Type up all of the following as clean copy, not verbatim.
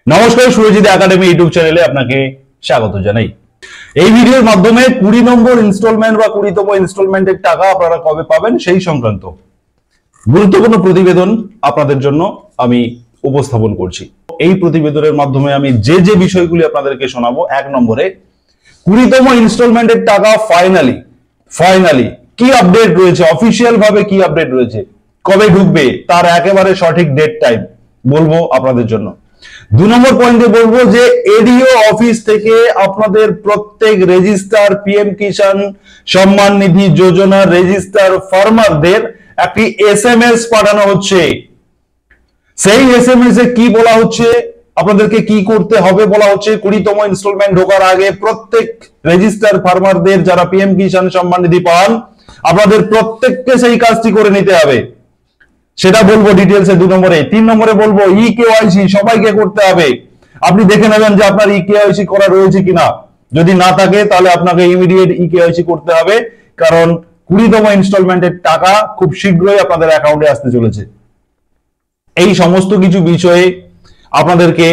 নমস্কার, Surajit academy YouTube চ্যানেলে আপনাকে স্বাগত জানাই। এই ভিডিওর মাধ্যমে 20 নম্বর ইনস্টলমেন্ট বা 20তম ইনস্টলমেন্টের টাকা আপনারা কবে পাবেন সেই সংক্রান্ত গুরুত্বপূর্ণ প্রতিবেদন আপনাদের জন্য আমি উপস্থাপন করছি। এই প্রতিবেদনের মাধ্যমে আমি যে বিষয়গুলি আপনাদেরকে শোনাবো, 1 নম্বরে 20তম ইনস্টলমেন্টের টাকা ফাইনালি কি আপডেট রয়েছে, অফিসিয়াল ভাবে কি আপডেট রয়েছে, কবে ঢুকবে তার একেবারে সঠিক ডেট টাইম বলবো আপনাদের জন্য। 2 নম্বর পয়েন্টে বলবো যে এডিও অফিস থেকে আপনাদের প্রত্যেক রেজিস্টার পিএম কিষাণ সম্মান নিধি যোজনার রেজিস্টার ফার্মারদের একটি এসএমএস পাঠানো হচ্ছে। সেই এসএমএস এ কি বলা হচ্ছে, আপনাদেরকে কি করতে হবে বলা হচ্ছে, 20তম ইনস্টলমেন্ট ঢোকার আগে প্রত্যেক রেজিস্টার ফার্মারদের যারা পিএম কিষাণ সম্মান নিধি পান আপনাদের প্রত্যেককে সেই কাজটি করে নিতে হবে, সেটা বলবো ডিটেইলসে 2 নম্বরে। 3 নম্বরে বলবো ইকেওয়াইসি সবাইকে করতে হবে। আপনি দেখে নেবেন যে আপনার ইকেওয়াইসি করা রয়েছে কিনা, যদি না থাকে তাহলে আপনাকে ইমিডিয়েট ইকেওয়াইসি করতে হবে, কারণ 20তম ইনস্টলমেন্টের টাকা খুব শীঘ্রই আপনাদের অ্যাকাউন্টে আসতে চলেছে। এই সমস্ত কিছু বিষয়ে আপনাদেরকে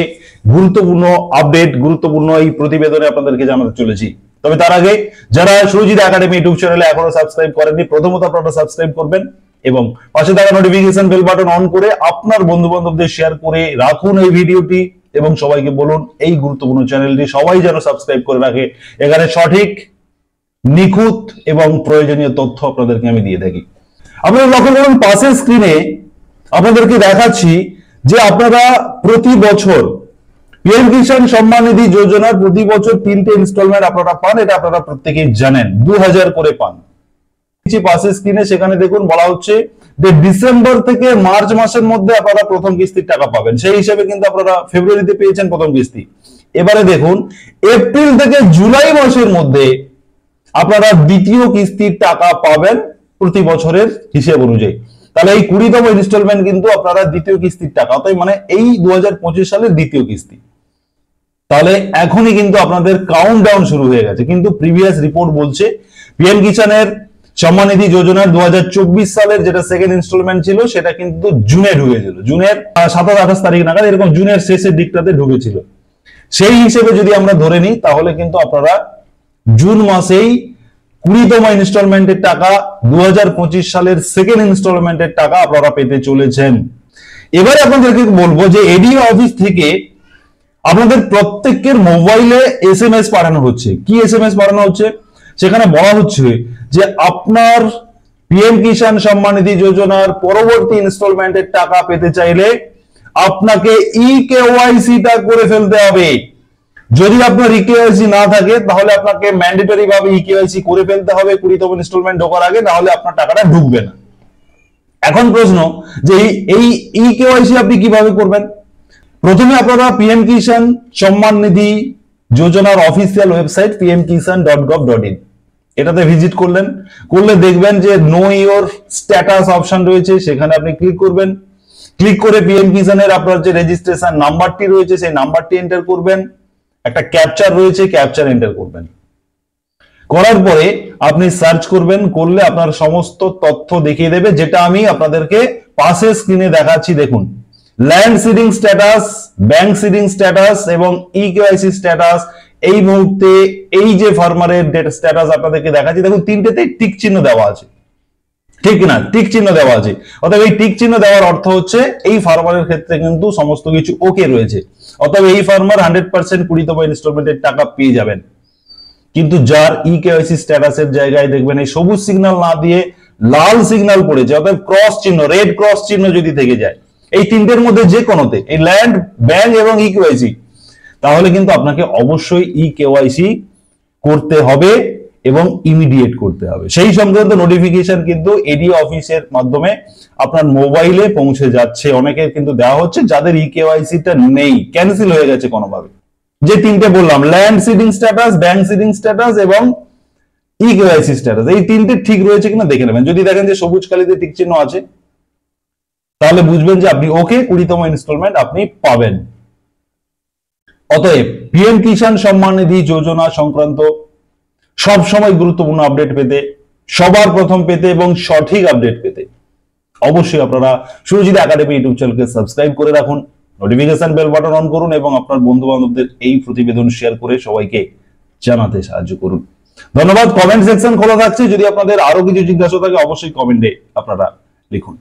গুরুত্বপূর্ণ আপডেট, গুরুত্বপূর্ণ এই প্রতিবেদনে আপনাদেরকে জানাতে চলেছি। তবে তার আগে যারা সুরজিৎ একাডেমি ইউটিউব চ্যানেলে এখনো সাবস্ক্রাইব করেননি, প্রথমত আপনারা সাবস্ক্রাইব করবেন এবং পাশে থাকা নোটিফিকেশন বেল বাটন অন করে আপনার বন্ধু বান্ধবদের শেয়ার করে রাখুন এই ভিডিওটি, এবং সবাইকে বলুন এই গুরুত্বপূর্ণ চ্যানেলটি সবাই যেন সাবস্ক্রাইব করে রাখে। এখানে সঠিক, নিখুঁত এবং প্রয়োজনীয় তথ্য আপনাদেরকে আমি দিয়ে থাকি। আপনারা লক্ষ্য করুন পাশের স্ক্রিনে আপনাদেরকে দেখাচ্ছি যে আপনারা প্রতি বছর পিএম কিষাণ সম্মান নিধি যোজনার প্রতি বছর 3টে ইনস্টলমেন্ট আপনারা পান, এটা আপনারা প্রত্যেকেই জানেন, 2000 করে পান। পাশের স্ক্রিনে সেখানে দেখুন বলা হচ্ছে যে ডিসেম্বর থেকে মার্চ মাসের মধ্যে আপনারা প্রথম কিস্তির টাকা পাবেন। সেই হিসেবে কিন্তু আপনারা ফেব্রুয়ারিতে পেয়েছেন প্রথম কিস্তি। এবারে দেখুন এপ্রিল থেকে জুলাই মাসের মধ্যে আপনারা দ্বিতীয় কিস্তির টাকা পাবেন প্রতি বছরের হিসেব অনুযায়ী। তাহলে এই 20তম ইনস্টলমেন্ট কিন্তু আপনারা দ্বিতীয় কিস্তির টাকা, তাই মানে এই 2025 সালের দ্বিতীয় কিস্তি। তাহলে এখনই কিন্তু আপনাদের কাউন্টডাউন শুরু হয়ে গেছে। কিন্তু প্রিভিয়াস রিপোর্ট বলছে পিএম কিষাণের সম্মান নিধি যোজনার 2024 সালের যেটা সেকেন্ড ইনস্টলমেন্ট ছিল সেটা কিন্তু জুনে ঢুকেছিল, জুনের 27-28 তারিখ নাগাদ, এরকম জুনের শেষের দিকটাতে ঢুকেছিল। সেই হিসেবে যদি আমরা ধরে নিই তাহলে কিন্তু আপনারা জুন মাসেই 20তম ইনস্টলমেন্টের টাকা, 2025 সালের সেকেন্ড ইনস্টলমেন্টের টাকা আপনারা পেতে চলেছেন। এবারে আপনাদেরকে বলবো যে এডিও অফিস থেকে আপনাদের প্রত্যেকের মোবাইলে এসএমএস পাঠানো হচ্ছে। কি এসএমএস পাঠানো হচ্ছে, সেখানে বলা হচ্ছে যে আপনার পিএম কিষাণ সম্মান নিধি যোজনার পরবর্তী ইনস্টলমেন্টের টাকা পেতে চাইলে আপনাকে ইকেওয়াইসিটা করে ফেলতে হবে। যদি আপনার ইকেওয়াইসি না থাকে তাহলে আপনাকে ম্যান্ডেটরি ভাবে ইকেওয়াইসি করে ফেলতে হবে 20তম ইনস্টলমেন্ট ঢোকার আগে, না হলে আপনার টাকাটা ঢুকবে না। এখন প্রশ্ন যে এই ইকেওয়াইসি আপনি কিভাবে করবেন। প্রথমে আপনারা পিএম কিষাণ সম্মান নিধি যোজনার অফিসিয়াল ওয়েবসাইট pmkishan.gov.in এটাতে ভিজিট করলে দেখবেন যে নো ইওর স্ট্যাটাস অপশন রয়েছে, সেখানে আপনি ক্লিক করবেন। ক্লিক করে পিএম কিষাণের আপনার যে রেজিস্ট্রেশন নাম্বারটি রয়েছে সেই নাম্বারটি এন্টার করবেন, একটা ক্যাপচার রয়েছে ক্যাপচার এন্টার করবেন। করার পরে আপনি সার্চ করবেন, করলে আপনার সমস্ত তথ্য দেখিয়ে দেবে, যেটা আমি আপনাদেরকে পাশের স্ক্রিনে দেখাচ্ছি। দেখুন land seeding status, bank seeding status এবং ইকেওয়াইসি স্ট্যাটাস। এই মুহূর্তে এই যে ফার্মারের ডেটা স্ট্যাটাস আপনাদেরকে দেখাচ্ছি, দেখুন 3টেতে টিক চিহ্ন দেওয়া আছে, ঠিক না, টিক চিহ্ন দেওয়া আছে। অতএব এই টিক চিহ্ন দেওয়ার অর্থ হচ্ছে এই ফার্মারের ক্ষেত্রে কিন্তু সমস্ত কিছু ওকে রয়েছে। অতএব এই ফার্মার 100% 20তম ইনস্টলমেন্টের টাকা পেয়ে যাবেন। কিন্তু যার ইকেওয়াইসি স্ট্যাটাসের জায়গায় দেখবেন এই সবুজ সিগন্যাল না দিয়ে লাল সিগন্যাল পড়েছে, অতএব ক্রস চিহ্ন, রেড ক্রস চিহ্ন যদি থেকে যায় এই 3টের মধ্যে যে কোনোতে, এই ল্যান্ড, ব্যাংক এবং ইকেওয়াইসি, তাহলে কিন্তু আপনাকে অবশ্যই ইকেওয়াইসি করতে হবে এবং ইমিডিয়েট করতে হবে। সেই সংক্রান্ত নোটিফিকেশন কিন্তু এডিও অফিসের মাধ্যমে আপনার মোবাইলে পৌঁছে যাচ্ছে। অনেকের কিন্তু দেওয়া হচ্ছে যাদের ইকেওয়াইসিটা নেই, ক্যান্সেল হয়ে গেছে কোনোভাবে। যে 3টে বললাম, land seeding status, bank seeding status এবং ইকেওয়াইসি স্ট্যাটাস, এই 3টে ঠিক রয়েছে কিনা দেখে নেবেন। যদি দেখেন যে সবুজ কালিতে টিক চিহ্ন আছে তাহলে বুঝবেন যে আপনি ওকে, 20তম ইনস্টলমেন্ট আপনি পাবেন। অতএব পিএম কিষাণ সম্মান নিধি যোজনা সংক্রান্ত সব সময় গুরুত্বপূর্ণ আপডেট পেতে, সবার প্রথম পেতে এবং সঠিক আপডেট পেতে অবশ্যই আপনারা সুরজিৎ একাডেমি ইউটিউব চ্যানেলকে সাবস্ক্রাইব করে রাখুন। নোটিফিকেশন বেল বাটন অন করুন এবং আপনার বন্ধু বান্ধবদের এই প্রতিবেদন শেয়ার করে সবাইকে জানাতে সাহায্য করুন। ধন্যবাদ। কমেন্ট সেকশন খোলা থাকছে, যদি আপনাদের আরো কিছু জিজ্ঞাসা থাকে অবশ্যই কমেন্টে আপনারা লিখুন।